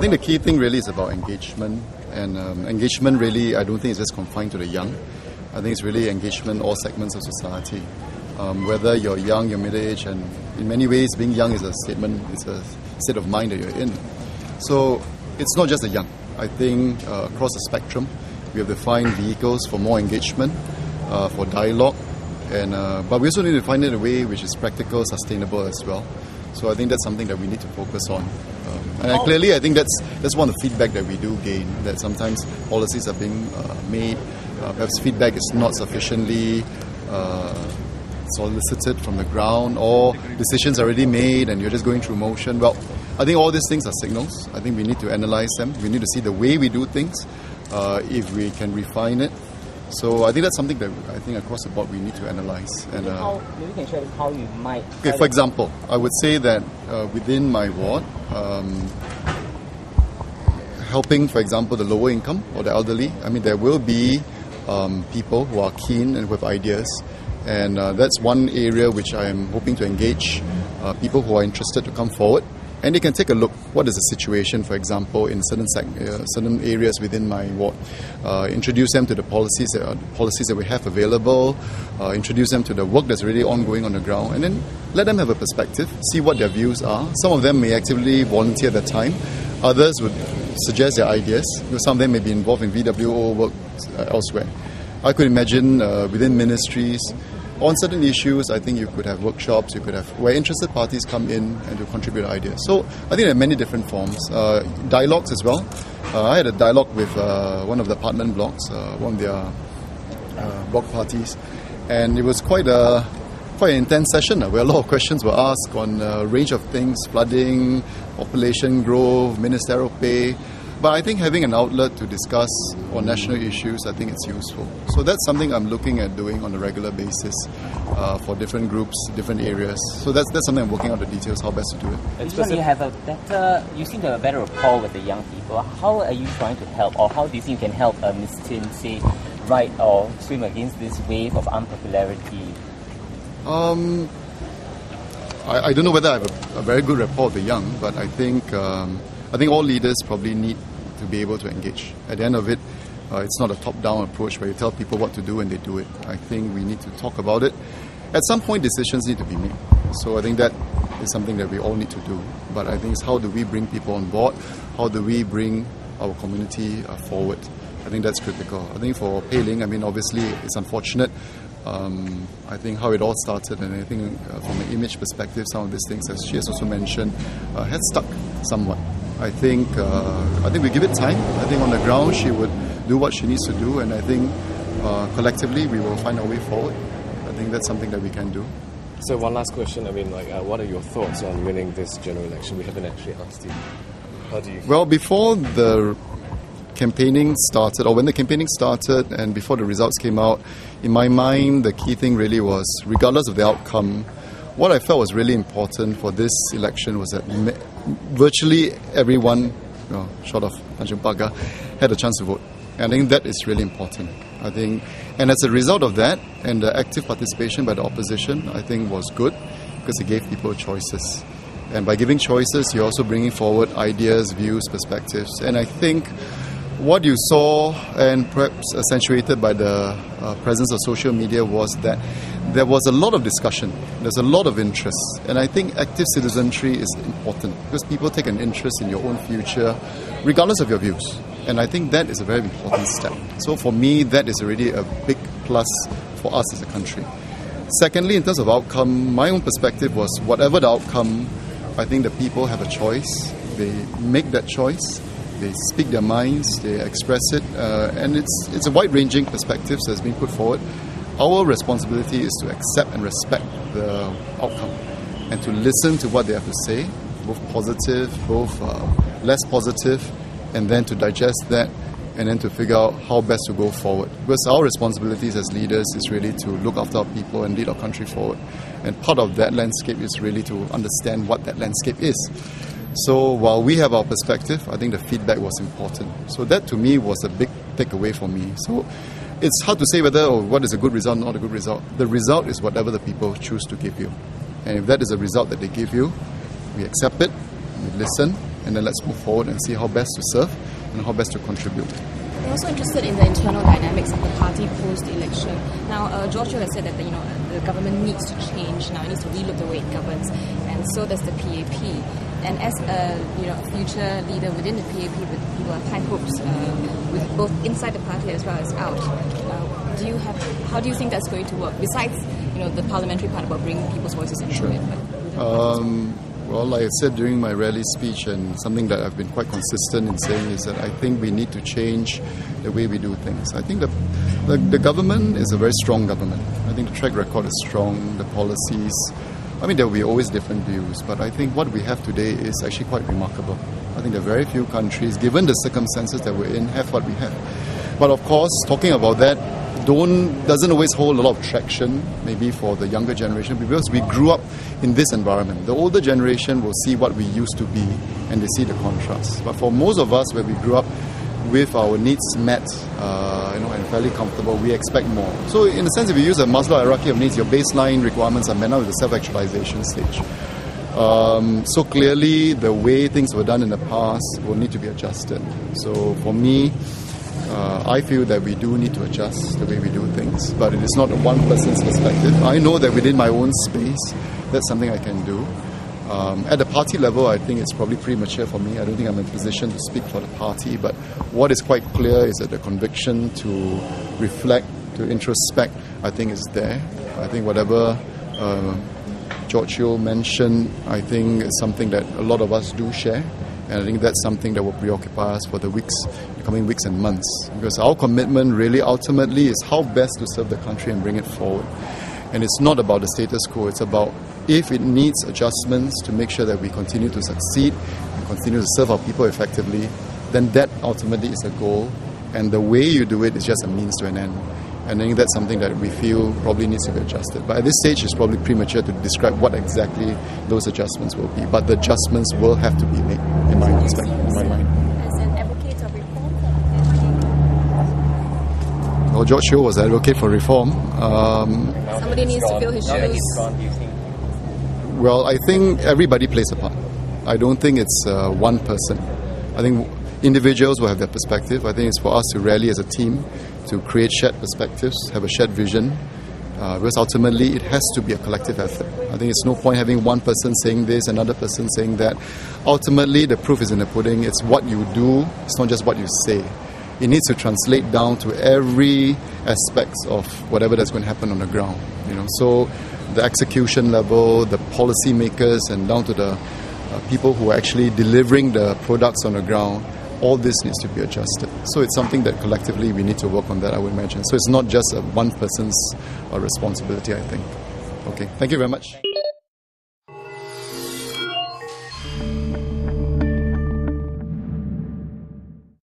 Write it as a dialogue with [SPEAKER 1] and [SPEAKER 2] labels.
[SPEAKER 1] think the key thing really is about engagement, and engagement really, I don't think is just confined to the young. I think it's really engagement all segments of society. Whether you're young, you're middle-aged, and in many ways being young is a statement, it's a state of mind that you're in. So it's not just the young. I think across the spectrum, we have to find vehicles for more engagement, for dialogue, and but we also need to find it in a way which is practical, sustainable as well. So I think that's something that we need to focus on. And clearly, I think that's one of the feedback that we do gain, that sometimes policies are being made, perhaps feedback is not sufficiently solicited from the ground, or decisions are already made and you're just going through motion. Well, I think all these things are signals. I think we need to analyze them. We need to see the way we do things, if we can refine it. So I think that's something that I think across the board we need to analyse. And
[SPEAKER 2] maybe you can share how you might...
[SPEAKER 1] Okay, for example, I would say that within my ward, helping, for example, the lower income or the elderly, I mean, there will be people who are keen and with ideas. And that's one area which I am hoping to engage people who are interested to come forward. And they can take a look, what is the situation, for example, in certain areas within my ward. Introduce them to the policies that we have available, introduce them to the work that's really ongoing on the ground, and then let them have a perspective, see what their views are. Some of them may actively volunteer their time. Others would suggest their ideas. Some of them may be involved in VWO work elsewhere. I could imagine within ministries, on certain issues, I think you could have workshops, you could have where interested parties come in and to contribute ideas. So I think there are many different forms. Dialogues as well. I had a dialogue with one of the apartment blocks, one of their block parties, and it was quite an intense session where a lot of questions were asked on a range of things: flooding, population growth, ministerial pay. But I think having an outlet to discuss on national issues, I think it's useful. So that's something I'm looking at doing on a regular basis for different groups, different areas. So that's something I'm working out the details, how best to do it.
[SPEAKER 2] You seem to have a better rapport with the young people. How are you trying to help, or how do you think you can help Ms. Tin, say, ride or swim against this wave of unpopularity?
[SPEAKER 1] I don't know whether I have a very good rapport with the young, but I think all leaders probably need to be able to engage. At the end of it, it's not a top-down approach where you tell people what to do and they do it. I think we need to talk about it. At some point, decisions need to be made. So I think that is something that we all need to do. But I think it's how do we bring people on board? How do we bring our community forward? I think that's critical. I think for Pei Ling, I mean, obviously, it's unfortunate. I think how it all started, and I think from an image perspective, some of these things, as she has also mentioned, had stuck somewhat. I think we give it time. I think on the ground she would do what she needs to do, and I think collectively we will find our way forward. I think that's something that we can do.
[SPEAKER 3] So one last question. I mean, what are your thoughts on winning this general election? We haven't actually asked you. How do you feel?
[SPEAKER 1] Well, before the campaigning started, or when the campaigning started and before the results came out, in my mind the key thing really was, regardless of the outcome, what I felt was really important for this election was that virtually everyone, short of Tanjung Pagar, had a chance to vote. And I think that is really important. I think, and as a result of that, and the active participation by the opposition, I think was good because it gave people choices. And by giving choices, you're also bringing forward ideas, views, perspectives. And I think what you saw, and perhaps accentuated by the presence of social media, was that there was a lot of discussion, there's a lot of interest, and I think active citizenry is important because people take an interest in your own future regardless of your views, and I think that is a very important step. So for me, that is already a big plus for us as a country. Secondly, in terms of outcome, my own perspective was whatever the outcome, I think the people have a choice, they make that choice, they speak their minds, they express it, and it's a wide-ranging perspective that's being put forward. Our responsibility is to accept and respect the outcome and to listen to what they have to say, both positive, both less positive, and then to digest that and then to figure out how best to go forward. Because our responsibilities as leaders is really to look after our people and lead our country forward. And part of that landscape is really to understand what that landscape is. So while we have our perspective, I think the feedback was important. So that to me was a big takeaway for me. So it's hard to say whether what is a good result or not a good result. The result is whatever the people choose to give you. And if that is a result that they give you, we accept it, we listen, and then let's move forward and see how best to serve and how best to contribute.
[SPEAKER 4] We're also interested in the internal dynamics of the party post-election. Now, George Yeo has said that the government needs to change now. It needs to relook the way it governs, and so does the PAP. And as a future leader within the PAP, with people have high hopes, with both inside the party as well as out. How do you think that's going to work? Besides, the parliamentary part about bringing people's voices into it.
[SPEAKER 1] Well, like I said during my rally speech, and something that I've been quite consistent in saying is that I think we need to change the way we do things. I think the government is a very strong government. I think the track record is strong, the policies. I mean, there will be always different views, but I think what we have today is actually quite remarkable. I think there are very few countries, given the circumstances that we're in, have what we have. But of course, talking about that doesn't always hold a lot of traction, maybe for the younger generation, because we grew up in this environment. The older generation will see what we used to be, and they see the contrast. But for most of us, where we grew up with our needs met, and fairly comfortable, we expect more. So in a sense, if you use a Maslow hierarchy of needs, your baseline requirements are met now with the self-actualization stage. So clearly, the way things were done in the past will need to be adjusted. So for me, I feel that we do need to adjust the way we do things, but it is not a one person's perspective. I know that within my own space, that's something I can do. At the party level, I think it's probably premature for me. I don't think I'm in a position to speak for the party, but what is quite clear is that the conviction to reflect, to introspect, I think is there. I think whatever George Yeo mentioned, I think is something that a lot of us do share. And I think that's something that will preoccupy us for the coming weeks and months. Because our commitment really ultimately is how best to serve the country and bring it forward. And it's not about the status quo, it's about if it needs adjustments to make sure that we continue to succeed and continue to serve our people effectively, then that ultimately is a goal. And the way you do it is just a means to an end. And I think that's something that we feel probably needs to be adjusted. But at this stage, it's probably premature to describe what exactly those adjustments will be. But the adjustments will have to be made, in my mind.
[SPEAKER 4] As an advocate of reform?
[SPEAKER 1] Well, George Yeo was an advocate for reform.
[SPEAKER 4] Somebody needs to fill his shoes.
[SPEAKER 2] Now that he's gone, do you think?
[SPEAKER 1] Well, I think everybody plays a part. I don't think it's one person. I think individuals will have their perspective. I think it's for us to rally as a team to create shared perspectives, have a shared vision, because ultimately it has to be a collective effort. I think it's no point having one person saying this, another person saying that. Ultimately, the proof is in the pudding. It's what you do, it's not just what you say. It needs to translate down to every aspect of whatever that's going to happen on the ground. So the execution level, the policy makers, and down to the people who are actually delivering the products on the ground, all this needs to be adjusted. So it's something that collectively we need to work on that, I would imagine. So it's not just a one person's responsibility, I think. Okay, thank you very much.